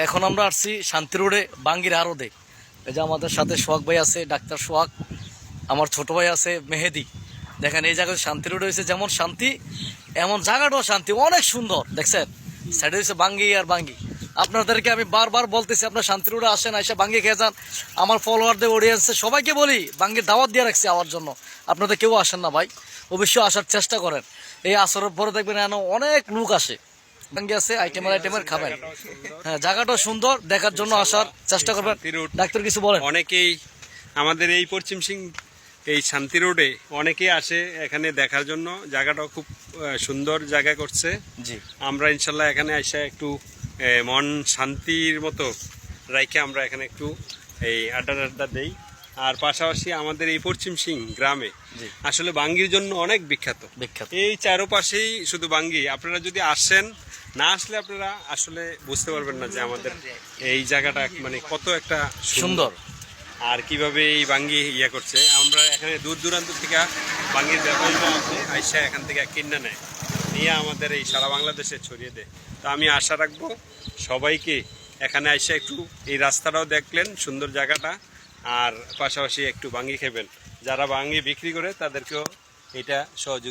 এখন আমরা আসছি শান্তি রোডে বাঙ্গির আরদে। এই যে আমাদের সাথে সোহাগ ভাই আছে, ডাক্তার সোহাগ, আমার ছোট ভাই আছে মেহেদি। দেখেন এই জায়গায় শান্তি রোডে হয়েছে যেমন শান্তি, এমন জায়গাটাও শান্তি, অনেক সুন্দর। দেখছেন সাইডে হয়েছে বাঙ্গি আর বাঙ্গি। আপনাদেরকে আমি বারবার বলতেছি আপনার শান্তি রোডে আসেন, এসে বাঙ্গি খেয়ে যান। আমার ফলোয়ারদের অডিয়েন্সে সবাইকে বলি বাঙ্গির দাওয়াত দিয়ে রাখছি আমার জন্য। আপনাদের কেউ আসেন না ভাই, অবশ্যই আসার চেষ্টা করেন। এই আসরের পরে দেখবেন অনেক লোক আসে, বাঙ্গি আছে আইটেমের খাবেন। হ্যাঁ, জায়গাটাও সুন্দর, দেখার জন্য আসার চেষ্টা করবেন। ডাক্তার কিছু বলেন। অনেকেই আমাদের এই পশ্চিম সিং এই শান্তি রোডে অনেকেই আসে এখানে দেখার জন্য। জায়গাটাও খুব সুন্দর জায়গা করছে। জি, আমরা ইনশাল্লাহ এখানে এসে একটু মন শান্তির মতো রাইখে আমরা এখানে একটু এই আড্ডা দেই। আর পাশাপাশি আমাদের এই পশ্চিম সিং গ্রামে আসলে বাঙ্গির জন্য অনেক বিখ্যাত। এই চারপাশেই শুধু বাঙ্গি। আপনারা যদি আসেন, না আসলে আপনারা আসলে বুঝতে পারবেন না যে আমাদের এই জায়গাটা মানে কত একটা সুন্দর আর কিভাবে এই বাঙ্গি ইয়ে করছে। আমরা এখানে দূর দূরান্ত থেকে বাঙ্গির ব্যাপারীরা আছে, আইসা এখান থেকে কিনে নেয়, নিয়ে আমাদের এই সারা বাংলাদেশে ছড়িয়ে দেয়। তো আমি আশা রাখবো সবাইকে এখানে আইসা একটু এই রাস্তাটাও দেখলেন, সুন্দর জায়গাটা, আর পাশাপাশি একটু বাঙ্গি খেবেন। যারা বাঙ্গি বিক্রি করে তাদেরকেও এটা সহযোগিতা